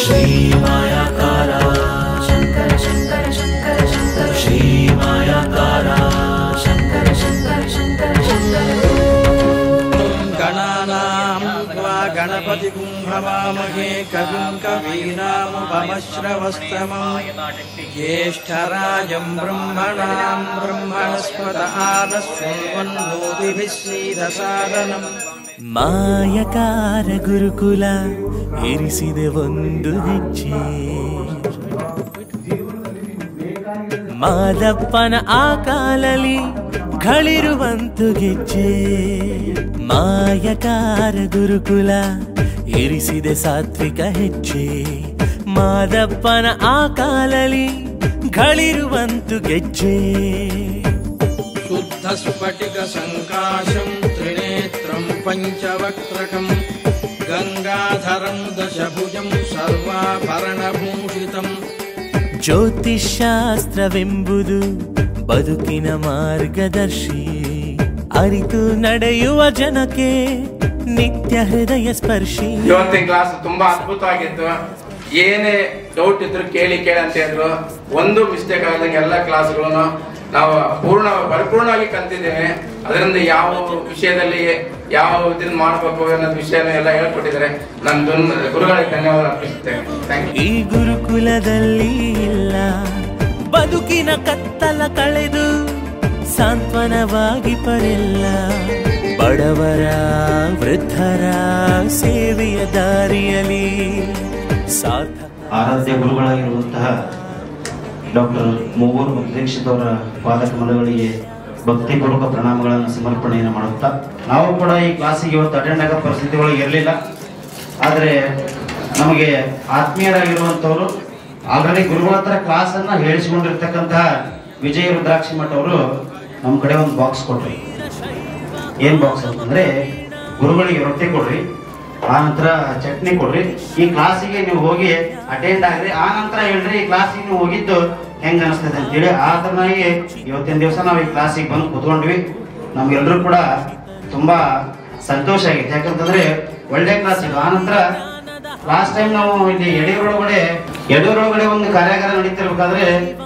श्री मायाकारा शंकर शंकर शंकर शंकर श्री मायाकारा शंकर शंकर शंकर शंकर गणानां त्वा गणपतिं हवामहे कविं कवीनामुपमश्रवस्तमं ज्येष्ठराजं ब्रह्मणां ब्रह्मणस्पत आनशृण्वन्नोतिभिः सीदसादनम् ಮಾಯಕಾರ ಗುರುಕುಲ ಇರಿಸಿದೆ ಒಂದು ಹೆಜ್ಜೆ ಮಾದಪ್ಪನ ಆ ಕಾಲಲ್ಲಿ ಗಳಿರುವಂತು ಗೆಜ್ಜೆ ಮಾಯಕಾರ ಗುರುಕುಲ ಇರಿಸಿದೆ ಸಾತ್ವಿಕ ಹೆಜ್ಜೆ ಮಾದಪ್ಪನ ಆ ಕಾಲಲ್ಲಿ ಗಳಿರುವಂತು ಗೆಜ್ಜೆ शुद्ध स्फटिक संकाशं त्रिनेत्रं पंचवक्त्रकं गंगाधरं दशभुजं सर्वाभरणभूषितं ಜ್ಯೋತಿಷಾಸ್ತ್ರವೆಂಬುದು ಬದುಕಿನ ಮಾರ್ಗದರ್ಶಿ ಅರಿತು ನಡೆಯುವ ಜನಕ್ಕೆ ನಿತ್ಯ ಹೃದಯ ಸ್ಪರ್ಶಿ. ಇವತ್ತಿನ ಕ್ಲಾಸ್ ತುಂಬಾ ಅದ್ಭುತವಾಗಿತ್ತು. ಏನೇ ಡೌಟ್ ಇದ್ರು ಕೇಳಿ ಅಂತ ಹೇಳಿದ್ರು. ಒಂದು ಮಿಸ್ಟೇಕ್ ಆಗದಂಗೆ ಎಲ್ಲ ಕ್ಲಾಸ್ಗಳನ್ನು ನಾವು ಪರಿಪೂರ್ಣವಾಗಿ ಕಲ್ತಿದ್ದೇವೆ. ಅದರಿಂದ ಯಾವ ವಿಷಯದಲ್ಲಿ ಯಾವ ಇದನ್ನ ಮಾಡಬೇಕು ಅನ್ನೋದು ವಿಷಯನ ಎಲ್ಲ ಹೇಳ್ಕೊಟ್ಟಿದ್ದಾರೆ. ನನ್ನ ಗುರುಗಳಿಗೆ ಧನ್ಯವಾದ ಅರ್ಪಿಸುತ್ತೇನೆ. ಈ ಗುರುಕುಲದಲ್ಲಿ ಇಲ್ಲ ಬದುಕಿನ ಕತ್ತಲ ಕಳೆದು ಸಾಂತ್ವನವಾಗಿ ಪರೆಲ್ಲ ಬಡವರ ವೃದ್ಧರ ಸೇವೆಯ ದಾರಿಯಲ್ಲಿ ಆರಾಧ್ಯ ಗುರುಗಳಾಗಿರುವಂತಹ ಡಾಕ್ಟರ್ ಮೂಗೂರು ದೀಕ್ಷಿತ್ ಅವರ ಪಾದಕಮಲಗಳಿಗೆ ಭಕ್ತಿಪೂರ್ವಕ ಪ್ರಣಾಮಗಳನ್ನು ಸಮರ್ಪಣೆಯನ್ನು ಮಾಡುತ್ತಾ, ನಾವು ಕೂಡ ಈ ಕ್ಲಾಸಿಗೆ ಇವತ್ತು ಅಟೆಂಡ್ ಆಗೋ ಪರಿಸ್ಥಿತಿಗಳು ಇರಲಿಲ್ಲ. ಆದರೆ ನಮಗೆ ಆತ್ಮೀಯರಾಗಿರುವಂಥವರು ಆಲ್ರೆಡಿ ಗುರುಗಳ ಹತ್ರ ಕ್ಲಾಸನ್ನು ಹೇಳಿಸಿಕೊಂಡಿರ್ತಕ್ಕಂತಹ ವಿಜಯ ರುದ್ರಾಕ್ಷಿ ಮಠ ಅವರು ನಮ್ಮ ಕಡೆ ಒಂದು ಬಾಕ್ಸ್ ಕೊಡ್ರಿ. ಏನು ಬಾಕ್ಸ್ ಅಂತಂದರೆ, ಗುರುಗಳಿಗೆ ರೊಟ್ಟಿ ಕೊಡ್ರಿ, ಆ ನಂತರ ಚಟ್ನಿ ಕೊಡ್ರಿ, ಈ ಕ್ಲಾಸಿಗೆ ನೀವು ಹೋಗಿ ಅಟೆಂಡ್ ಆಗ್ರಿ, ಆ ನಂತರ ಹೇಳ್ರಿ ಈ ಕ್ಲಾಸಿಗೆ ನೀವು ಹೋಗಿದ್ದು ಹೆಂಗ ಅನಿಸ್ತದೆ ಅಂತೇಳಿ. ಆ ತರನಾಗಿ ಇವತ್ತಿನ ದಿವಸ ನಾವು ಈ ಕ್ಲಾಸಿಗೆ ಬಂದು ಕೂತ್ಕೊಂಡ್ವಿ. ನಮ್ಗೆಲ್ಲರೂ ಕೂಡ ತುಂಬಾ ಸಂತೋಷ ಆಗಿತ್ತು. ಯಾಕಂತಂದ್ರೆ ಒಳ್ಳೆ ಕ್ಲಾಸ್ ಇದು. ಆ ನಂತರ ಲಾಸ್ಟ್ ಟೈಮ್ ನಾವು ಇಲ್ಲಿ ಯಡೂರೊಳಗಡೆ ಒಂದು ಕಾರ್ಯಾಗಾರ ನಡೀತಿರ್ಬೇಕಾದ್ರೆ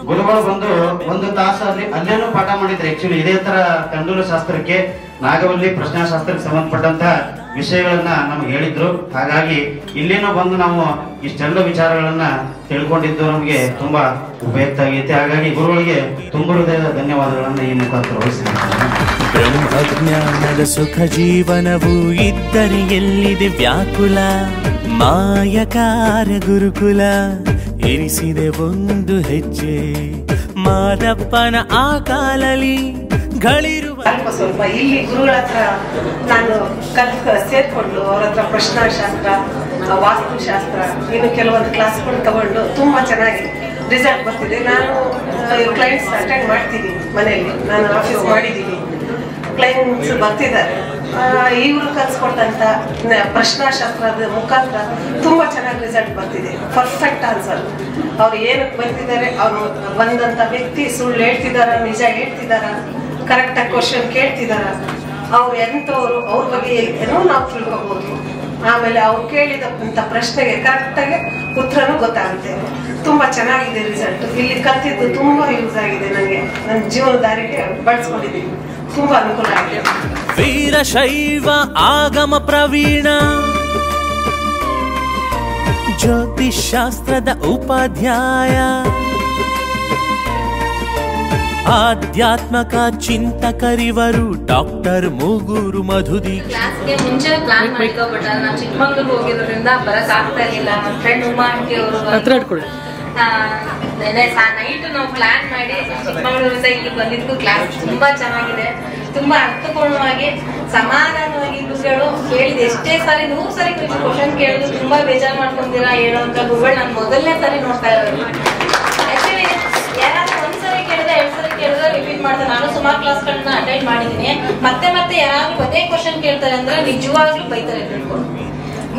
ಗುರುಗಳು ಬಂದು ಒಂದು ತಾಸು ಅಲ್ಲೇನೂ ಪಾಠ ಮಾಡಿದ್ರು. ಆಕ್ಚುಲಿ ಇದೇ ತರ ತಂಡೂರು ಶಾಸ್ತ್ರಕ್ಕೆ, ನಾಗವಲ್ಲಿ ಪ್ರಶ್ನಾಶಾಸ್ತ್ರಕ್ಕೆ ಸಂಬಂಧಪಟ್ಟಂತಹ ವಿಷಯಗಳನ್ನ ನಮ್ಗೆ ಹೇಳಿದ್ರು. ಹಾಗಾಗಿ ಇಲ್ಲೇನೂ ಬಂದು ನಾವು ಇಷ್ಟೆಲ್ಲ ವಿಚಾರಗಳನ್ನ ತಿಳ್ಕೊಂಡಿದ್ದು ನಮಗೆ ತುಂಬಾ ಉಪಯುಕ್ತ ಆಗೈತೆ. ಹಾಗಾಗಿ ಗುರುಗಳಿಗೆ ತುಂಬ ಹೃದಯದ ಧನ್ಯವಾದಗಳನ್ನ ಈ ಮುಖಾಂತರ ವಹಿಸಿದ್ದೇನೆ. ಬ್ರಹ್ಮಜ್ಞಾನದ ಸುಖ ಜೀವನವು ಇದ್ದರೆ ಎಲ್ಲಿದೆ ವ್ಯಾಕುಲ ಮಾಯಕಾರ ಗುರುಕುಲ ಇರಿಸಿದೆ ಒಂದು ಹೆಜ್ಜೆ ಮಾದಪ್ಪನ ಆ ಕಾಲಲ್ಲಿ ಗಳಿರುವ ಸ್ವಲ್ಪ ಇಲ್ಲಿ ಗುರುಗಳ ಹತ್ರ ನಾನು ಸೇರ್ಕೊಂಡು ಅವ್ರ ಹತ್ರ ಪ್ರಶ್ನಾಶಾಸ್ತ್ರ, ವಾಸ್ತುಶಾಸ್ತ್ರ, ಇನ್ನು ಕೆಲವೊಂದು ಕ್ಲಾಸ್ಗಳು ತಗೊಂಡು ತುಂಬಾ ಚೆನ್ನಾಗಿ ರಿಸಲ್ಟ್ ಬರ್ತಿದೆ. ನಾನು ಕ್ಲೈಂಟ್ಸ್ ಅಟೆಂಡ್ ಮಾಡ್ತೀನಿ ಮನೆಯಲ್ಲಿ, ನಾನು ಆಫೀಸ್ ಮಾಡಿದ್ದೀನಿ, ಕ್ಲೈಂಟ್ಸ್ ಬರ್ತಿದ್ದಾರೆ. ಇವರು ಕಲ್ಸ್ಕೊಟ್ಟಂತ ಪ್ರಶ್ನಾಶಾಸ್ತ್ರದ ಮುಖಾಂತರ ತುಂಬಾ ಚೆನ್ನಾಗಿ ರಿಸಲ್ಟ್ ಬರ್ತಿದೆ. Perfect answer. ಅವ್ರು ಏನಕ್ಕೆ ಬರ್ತಿದ್ದಾರೆ, ಅವ್ರು ಬಂದಂತ ವ್ಯಕ್ತಿ ಸುಳ್ಳು ಹೇಳ್ತಿದಾರ, ನಿಜ ಹೇಳ್ತಿದಾರ, ಕರೆಕ್ಟಾಗಿ ಕ್ವಶನ್ ಕೇಳ್ತಿದಾರ, ಅವ್ರು ಎಂಥವ್ರು, ಅವ್ರ ಬಗ್ಗೆ ಏನೋ ನಾವು ತಿಳ್ಕೊಬಹುದು. ಆಮೇಲೆ ಅವ್ರು ಕೇಳಿದಂಥ ಪ್ರಶ್ನೆಗೆ ಕರೆಕ್ಟಾಗಿ ಉತ್ತರನೂ ಗೊತ್ತಾಗುತ್ತೆ. ತುಂಬಾ ಚೆನ್ನಾಗಿದೆ ರಿಸಲ್ಟ್. ಇಲ್ಲಿ ಕಲ್ತಿದ್ದು ತುಂಬಾ ಯೂಸ್ ಆಗಿದೆ ನನಗೆ, ನನ್ನ ಜೀವನ ದಾರಿಗೆ ಬಳಸ್ಕೊಂಡಿದ್ದೀನಿ. ತುಂಬಾ ಅನುಕೂಲ ಆಗಿದೆ. ವೀರಶೈವ ಆಗಮ ಪ್ರವೀಣ ಜ್ಯೋತಿಷಾಸ್ತ್ರದ ಉಪಾಧ್ಯಾಯ ಆಧ್ಯಾತ್ಮಕ ಚಿಂತಕರಿವರು ಡಾಕ್ಟರ್ ಮೂಗೂರು ಮಧುದಿ. ಕ್ಲಾಸ್ಗೆ ಮುಂಚೆ ಪ್ಲಾನ್ ಮಾಡ್ಕೋಬಿಟ್ಟ. ನಾವು ಚಿಕ್ಕಮಂಗ್ಳೂರು ಹೋಗಿರೋದ್ರಿಂದ ಬರಕ್ ಆಗ್ತಾ ಇರಲಿಲ್ಲ. ನನ್ನ ಫ್ರೆಂಡ್ ಉಮಾ ಆಂಟಿ ಅವರು ನೈಟ್ ನಾವು ಪ್ಲಾನ್ ಮಾಡಿ ಚಿಕ್ಕಮಂಗ್ಳೂರಿಂದ ಇಲ್ಲಿ ಬಂದಿದ್ದು. ಕ್ಲಾಸ್ ತುಂಬಾ ಚೆನ್ನಾಗಿದೆ, ತುಂಬಾ ಅರ್ಥಪೂರ್ಣವಾಗಿ ಸಮಾಧಾನವಾಗಿ ಗುರುಗಳು ಹೇಳಿದ ಎಷ್ಟೇ ಸಾರಿ 100 ಸಾರಿ ಕ್ವಶನ್ ಕೇಳಿದ್ರು ತುಂಬಾ ಬೇಜಾರು ಮಾಡ್ಕೊಂತೀರಾ ಹೇಳೋಂತ ಗುರುಗಳು ನಾನು ಮೊದಲನೇ ಸಾರಿ ನೋಡ್ತಾ ಇರೋದು. ಆಕ್ಚುಲಿ ಯಾರಾದ್ರೂ ಒಂದ್ಸರಿ ಕೇಳಿದ್ರೆ 2 ಸರಿ ಕೇಳಿದ್ರೆ ರಿಪೀಟ್ ಮಾಡ್ತಾರೆ. ನಾನು ಸುಮಾರು ಕ್ಲಾಸ್ಗಳನ್ನ ಅಟೆಂಡ್ ಮಾಡಿದ್ದೀನಿ. ಮತ್ತೆ ಯಾರಾದ್ರೂ ಅದೇ ಕ್ವಶನ್ ಕೇಳ್ತಾರೆ ಅಂದ್ರೆ ನಿಜವಾಗ್ಲೂ ಬೈತಾರೆ.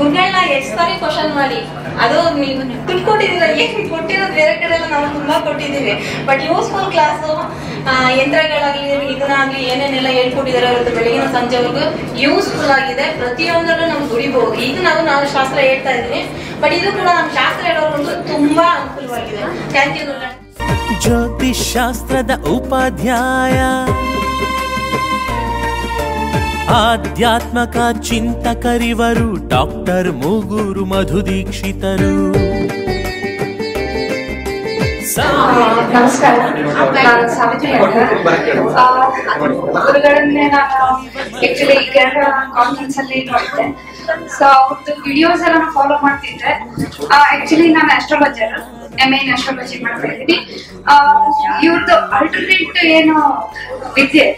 ಗುರುಗಳನ್ನ ಎಷ್ಟು ಸಾರಿ ಕ್ವಶನ್ ಮಾಡಿ ಅದು ನೀವು ದುಡ್ಡು ಕೊಟ್ಟಿದ್ದೀರ, ಏನ್ ಕೊಟ್ಟಿರೋದು ಬೇರೆ ಕಡೆ ಎಲ್ಲ ನಾವು ತುಂಬಾ ಕೊಟ್ಟಿದ್ದೀವಿ. ಬಟ್ ಯೂಸ್ಫುಲ್ ಕ್ಲಾಸು, ಯಂತ್ರಗಳಾಗ್ಲಿ ಇದನ್ನಾಗ್ಲಿ ಏನೇನೆಲ್ಲ ಹೇಳ್ಕೊಟ್ಟಿದ್ದಾರೆ ಇವತ್ತು ಬೆಳಗಿನ ಸಂಜೆವರೆಗೂ ಯೂಸ್ಫುಲ್ ಆಗಿದೆ. ಪ್ರತಿಯೊಂದರಲ್ಲೂ ನಾವು ದುಡಿಬಹುದು. ಈಗ ನಾನು ಶಾಸ್ತ್ರ ಹೇಳ್ತಾ ಇದ್ದೀನಿ, ಬಟ್ ಇದು ಕೂಡ ನಮ್ಮ ಶಾಸ್ತ್ರ ಹೇಳೋರು ತುಂಬಾ ಅನುಕೂಲವಾಗಿದೆ. ಥ್ಯಾಂಕ್ ಯು ಗುರುಗಳೇ. ಜ್ಯೋತಿಷ್ ಶಾಸ್ತ್ರದ ಉಪಾಧ್ಯಾಯ, ಆಧ್ಯಾತ್ಮಕ ಚಿಂತಕರಿವರು ಡಾಕ್ಟರ್ ಮೂಗೂರು ಮಧು ದೀಕ್ಷಿತರು. ನಮಸ್ಕಾರ, ನಾನು ಸಾವಿತ್ರಿ ಅಂತ. ಗುರುಗಳನ್ನೇ ನಾನು ಆಕ್ಚುಲಿ ಕೇರಳ ಕಾನ್ಫರೆನ್ಸ್ ಅಲ್ಲಿ ನೋಡಿದ್ದೆ. ಸೊ ಅವ್ರದ್ದು ವಿಡಿಯೋಸ್ ಎಲ್ಲ ನಾನು ಫಾಲೋ ಮಾಡ್ತಿದ್ದೆ. ಆಕ್ಚುಲಿ ನಾನು ಆಸ್ಟ್ರಾಲಜರ್, MA ಇನ್ ಆಸ್ಟ್ರಾಲಜಿ ಮಾಡ್ತಾ ಇದ್ದೀನಿ. ಇವ್ರದ್ದು ಅಲ್ಟರ್ನೇಟ್ ಏನು ವಿದ್ಯೆ,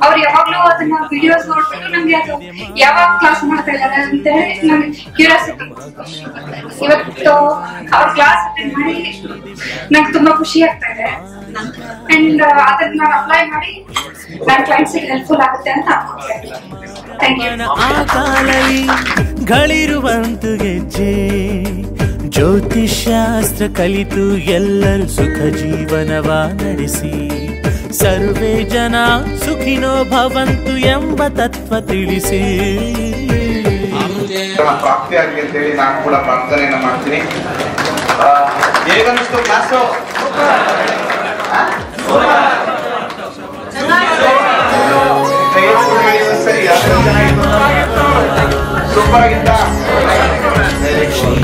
ಅವ್ರು ಯಾವಾಗ್ಲೂ ಅದನ್ನ ವಿಡಿಯೋಸ್ ನೋಡ್ಬಿಟ್ಟು ನಂಗೆ ಅದು ಯಾವಾಗ ಕ್ಲಾಸ್ ಮಾಡ್ತಾ ಇದ್ದಾರೆ ಅಂತ ಹೇಳಿ ನಮ್ಗೆ ಕ್ಯೂರಿಯಾಸಿಟಿ. ಇವತ್ತು ಅವ್ರ ಕ್ಲಾಸ್ ಅಟೆಂಡ್ ಮಾಡಿ ನಂಗೆ ತುಂಬಾ ಖುಷಿ ಆಗ್ತಾ ಇದೆ. ಅಂಡ್ ಅದನ್ನ ನಾನು ಅಪ್ಲೈ ಮಾಡಿ ನನ್ನ ಕ್ಲೈಂಟ್ಸ್ ಹೆಲ್ಪ್ಫುಲ್ ಆಗುತ್ತೆ ಅಂತ ಅನ್ಕೊಂಡೆ. ಆಕಾಲಲ್ಲಿ ಗಳಿರುವಂತು ಗೆಜ್ಜೆ, ಜ್ಯೋತಿಷಾಸ್ತ್ರ ಕಲಿತು ಎಲ್ಲರೂ ಸುಖ ಜೀವನವ ನಡೆಸಿ, ಸರ್ವೇ ಜನ ಸುಖಿನೋ ಭವಂತು ಎಂಬ ತತ್ವ ತಿಳಿಸಿ. ಪ್ರಾಪ್ತಿ ಆಗಲಿ ಅಂತ ಹೇಳಿ ನಾನು ಕೂಡ ಪ್ರಾರ್ಥನೆಯನ್ನ ಮಾಡ್ತೀನಿ. ಹೇಗನ್ನಿಸ್ತು ಕ್ಲಾಸು? ಸರಿ, ಸೂಪರ್ ಆಗಿತ್ತ. ಶ್ರೀ